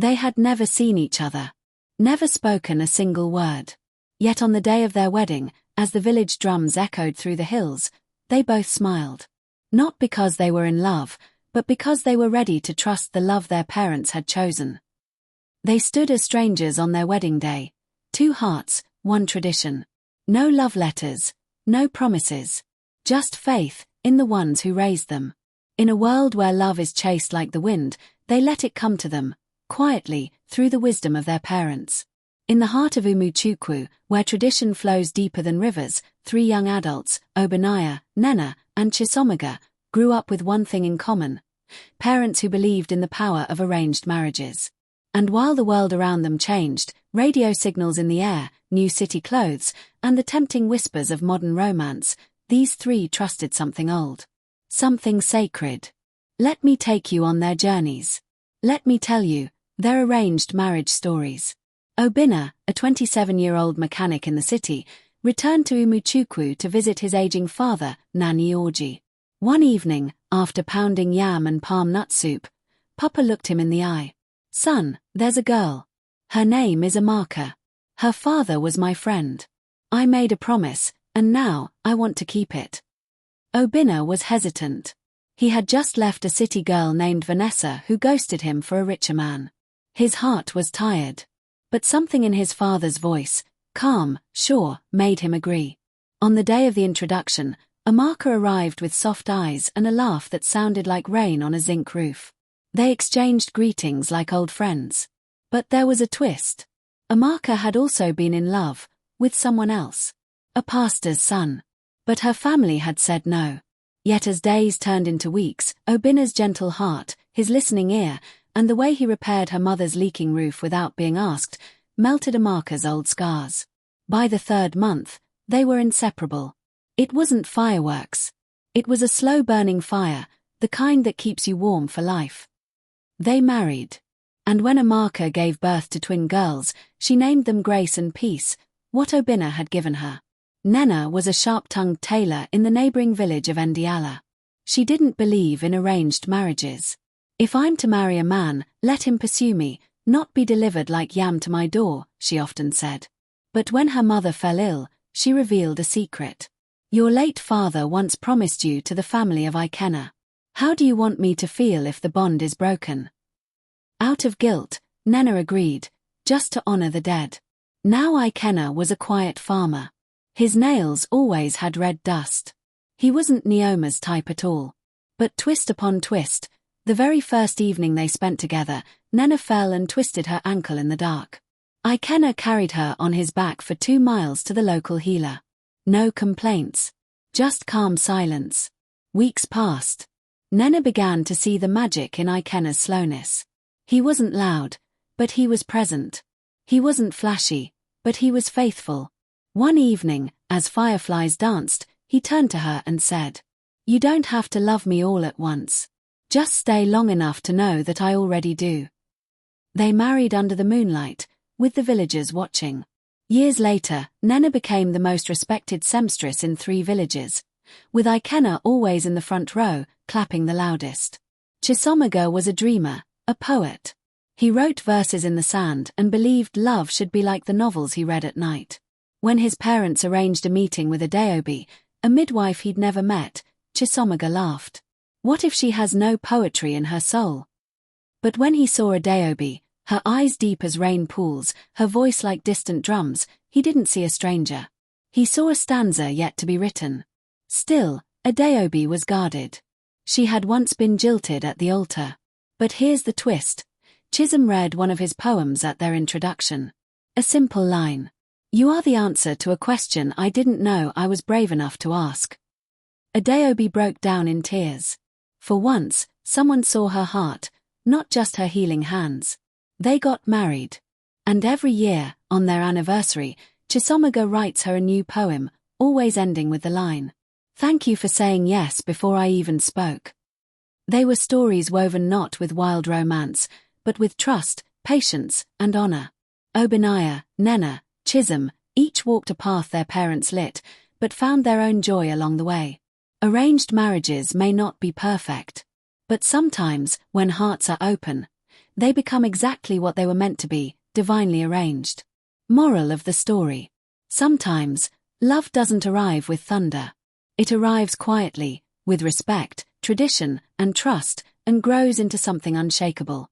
They had never seen each other, never spoken a single word. Yet on the day of their wedding, as the village drums echoed through the hills, they both smiled. Not because they were in love, but because they were ready to trust the love their parents had chosen. They stood as strangers on their wedding day, two hearts, one tradition. No love letters, no promises. Just faith in the ones who raised them. In a world where love is chased like the wind, they let it come to them, quietly, through the wisdom of their parents. In the heart of Umuchukwu, where tradition flows deeper than rivers, three young adults, Obinnaya, Nnenna, and Chisomaga, grew up with one thing in common: parents who believed in the power of arranged marriages. And while the world around them changed, radio signals in the air, new city clothes, and the tempting whispers of modern romance, these three trusted something old. Something sacred. Let me take you on their journeys. Let me tell you their arranged marriage stories. Obinnaya, a 27-year-old mechanic in the city, returned to Umuchukwu to visit his aging father, Nnenna. One evening, after pounding yam and palm nut soup, Papa looked him in the eye. "Son, there's a girl. Her name is Umuchukwu. Her father was my friend. I made a promise, and now I want to keep it." Obinnaya was hesitant. He had just left a city girl named Vanessa who ghosted him for a richer man. His heart was tired. But something in his father's voice, calm, sure, made him agree. On the day of the introduction, Umuchukwu arrived with soft eyes and a laugh that sounded like rain on a zinc roof. They exchanged greetings like old friends. But there was a twist. Umuchukwu had also been in love, with someone else. A pastor's son. But her family had said no. Yet as days turned into weeks, Obinnaya's gentle heart, his listening ear, and the way he repaired her mother's leaking roof without being asked, melted Umuchukwu's old scars. By the third month, they were inseparable. It wasn't fireworks. It was a slow-burning fire, the kind that keeps you warm for life. They married. And when Umuchukwu gave birth to twin girls, she named them Grace and Peace, what Obinnaya had given her. Nnenna was a sharp-tongued tailor in the neighboring village of Ndiala. She didn't believe in arranged marriages. "If I'm to marry a man, let him pursue me, not be delivered like yam to my door," she often said. But when her mother fell ill, she revealed a secret. "Your late father once promised you to the family of Nnenna. How do you want me to feel if the bond is broken?" Out of guilt, Nnenna agreed, just to honor the dead. Now Nnenna was a quiet farmer. His nails always had red dust. He wasn't Neoma's type at all. But twist upon twist, the very first evening they spent together, Nnenna fell and twisted her ankle in the dark. Nnenna carried her on his back for 2 miles to the local healer. No complaints. Just calm silence. Weeks passed. Nnenna began to see the magic in Nnenna's slowness. He wasn't loud, but he was present. He wasn't flashy, but he was faithful. One evening, as fireflies danced, he turned to her and said, "You don't have to love me all at once. Just stay long enough to know that I already do." They married under the moonlight, with the villagers watching. Years later, Nnenna became the most respected seamstress in 3 villages, with Nnenna always in the front row, clapping the loudest. Chisomaga was a dreamer, a poet. He wrote verses in the sand and believed love should be like the novels he read at night. When his parents arranged a meeting with Adaobi, a midwife he'd never met, Chisomaga laughed. What if she has no poetry in her soul? But when he saw Adaobi, her eyes deep as rain pools, her voice like distant drums, he didn't see a stranger. He saw a stanza yet to be written. Still, Adaobi was guarded. She had once been jilted at the altar. But here's the twist. Chisholm read one of his poems at their introduction. A simple line. "You are the answer to a question I didn't know I was brave enough to ask." Adaobi broke down in tears. For once, someone saw her heart, not just her healing hands. They got married. And every year, on their anniversary, Chisomaga writes her a new poem, always ending with the line, "Thank you for saying yes before I even spoke." They were stories woven not with wild romance, but with trust, patience, and honor. Obinnaya, Nnenna, Chisholm, each walked a path their parents lit, but found their own joy along the way. Arranged marriages may not be perfect. But sometimes, when hearts are open, they become exactly what they were meant to be, divinely arranged. Moral of the story. Sometimes, love doesn't arrive with thunder. It arrives quietly, with respect, tradition, and trust, and grows into something unshakable.